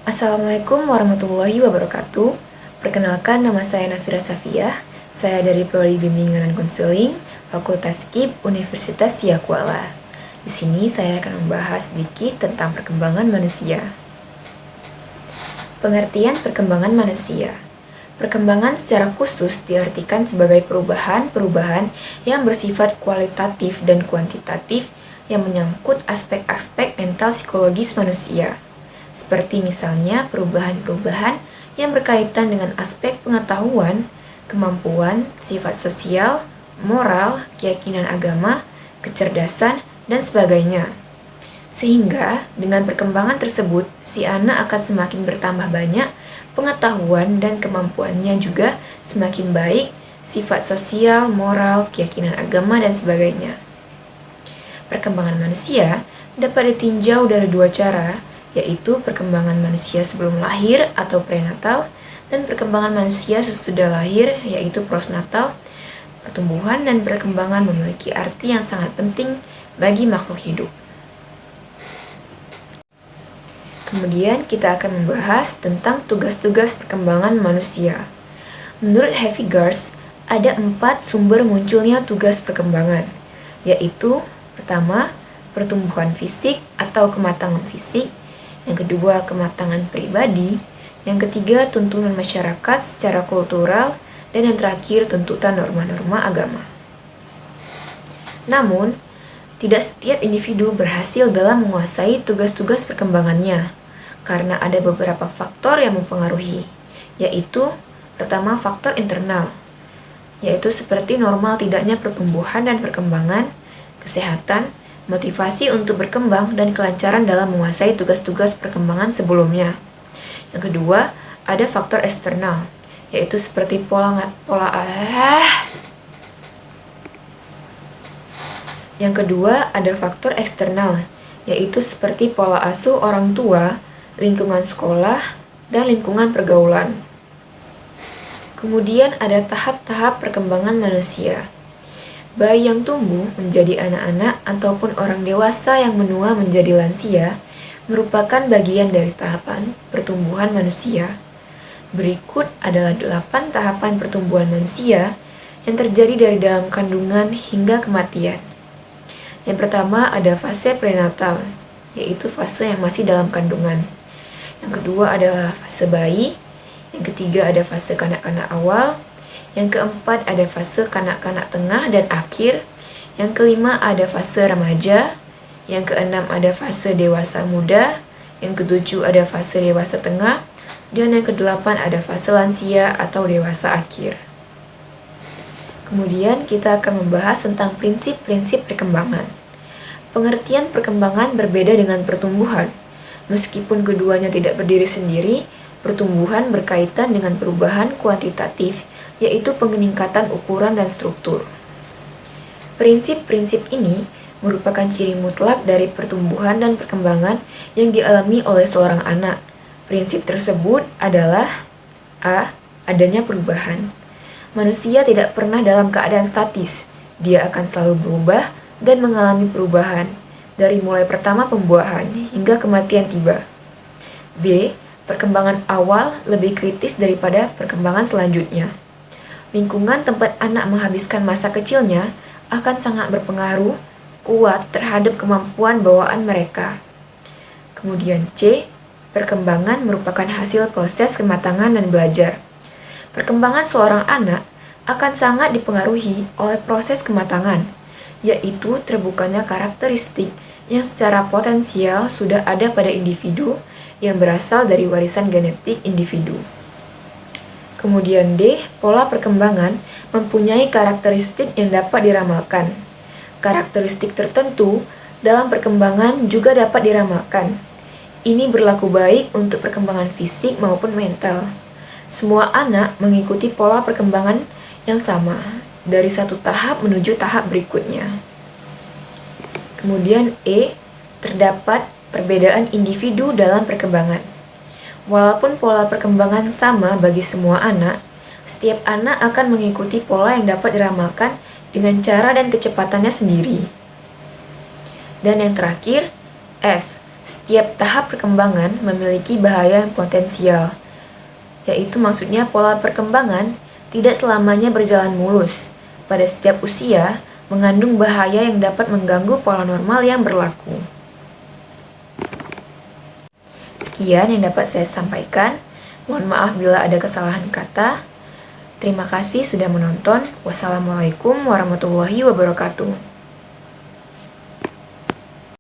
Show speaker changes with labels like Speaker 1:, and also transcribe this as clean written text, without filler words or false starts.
Speaker 1: Assalamualaikum warahmatullahi wabarakatuh. Perkenalkan, nama saya Nafira Safiyah. Saya dari Prodi Bimbingan dan Konseling, Fakultas KIP Universitas Siakuala. Di sini saya akan membahas sedikit tentang perkembangan manusia. Pengertian perkembangan manusia. Perkembangan secara khusus diartikan sebagai perubahan-perubahan yang bersifat kualitatif dan kuantitatif yang menyangkut aspek-aspek mental psikologis manusia. Seperti misalnya perubahan-perubahan yang berkaitan dengan aspek pengetahuan, kemampuan, sifat sosial, moral, keyakinan agama, kecerdasan, dan sebagainya. Sehingga dengan perkembangan tersebut, si anak akan semakin bertambah banyak, pengetahuan dan kemampuannya juga semakin baik, sifat sosial, moral, keyakinan agama, dan sebagainya. Perkembangan manusia dapat ditinjau dari dua cara, yaitu perkembangan manusia sebelum lahir atau prenatal dan perkembangan manusia sesudah lahir, yaitu postnatal. Pertumbuhan dan perkembangan memiliki arti yang sangat penting bagi makhluk hidup. Kemudian kita akan membahas tentang tugas-tugas perkembangan manusia. Menurut Hevigars, ada 4 sumber munculnya tugas perkembangan, yaitu pertama, pertumbuhan fisik atau kematangan fisik, yang kedua, kematangan pribadi, yang ketiga, tuntunan masyarakat secara kultural, dan yang terakhir, tuntutan norma-norma agama. Namun, tidak setiap individu berhasil dalam menguasai tugas-tugas perkembangannya, karena ada beberapa faktor yang mempengaruhi, yaitu pertama, faktor internal, yaitu seperti normal tidaknya pertumbuhan dan perkembangan, kesehatan, motivasi untuk berkembang, dan kelancaran dalam menguasai tugas-tugas perkembangan sebelumnya. Yang kedua, ada faktor eksternal, yaitu seperti pola asuh orang tua, lingkungan sekolah, dan lingkungan pergaulan. Kemudian ada tahap-tahap perkembangan manusia. Bayi yang tumbuh menjadi anak-anak ataupun orang dewasa yang menua menjadi lansia merupakan bagian dari tahapan pertumbuhan manusia. Berikut adalah 8 tahapan pertumbuhan manusia yang terjadi dari dalam kandungan hingga kematian. Yang pertama ada fase prenatal, yaitu fase yang masih dalam kandungan. Yang kedua adalah fase bayi. Yang ketiga ada fase kanak-kanak awal. Yang keempat ada fase kanak-kanak tengah dan akhir. Yang kelima ada fase remaja. Yang keenam ada fase dewasa muda. Yang ketujuh ada fase dewasa tengah. Dan yang kedelapan ada fase lansia atau dewasa akhir. Kemudian kita akan membahas tentang prinsip-prinsip perkembangan. Pengertian perkembangan berbeda dengan pertumbuhan. Meskipun keduanya tidak berdiri sendiri, pertumbuhan berkaitan dengan perubahan kuantitatif, yaitu peningkatan ukuran dan struktur. Prinsip-prinsip ini merupakan ciri mutlak dari pertumbuhan dan perkembangan yang dialami oleh seorang anak. Prinsip tersebut adalah A. Adanya perubahan. Manusia tidak pernah dalam keadaan statis. Dia akan selalu berubah dan mengalami perubahan, dari mulai pertama pembuahan hingga kematian tiba. B. Perkembangan awal lebih kritis daripada perkembangan selanjutnya. Lingkungan tempat anak menghabiskan masa kecilnya akan sangat berpengaruh kuat terhadap kemampuan bawaan mereka. Kemudian C. Perkembangan merupakan hasil proses kematangan dan belajar. Perkembangan seorang anak akan sangat dipengaruhi oleh proses kematangan, yaitu terbukanya karakteristik yang secara potensial sudah ada pada individu yang berasal dari warisan genetik individu. Kemudian D. Pola perkembangan mempunyai karakteristik yang dapat diramalkan. Karakteristik tertentu dalam perkembangan juga dapat diramalkan. Ini berlaku baik untuk perkembangan fisik maupun mental. Semua anak mengikuti pola perkembangan yang sama, dari satu tahap menuju tahap berikutnya. Kemudian E. Terdapat perbedaan individu dalam perkembangan. Walaupun pola perkembangan sama bagi semua anak, setiap anak akan mengikuti pola yang dapat diramalkan dengan cara dan kecepatannya sendiri. Dan yang terakhir, F. Setiap tahap perkembangan memiliki bahaya yang potensial, yaitu maksudnya pola perkembangan tidak selamanya berjalan mulus. Pada setiap usia, mengandung bahaya yang dapat mengganggu pola normal yang berlaku. Sekian yang dapat saya sampaikan. Mohon maaf bila ada kesalahan kata. Terima kasih sudah menonton. Wassalamualaikum warahmatullahi wabarakatuh.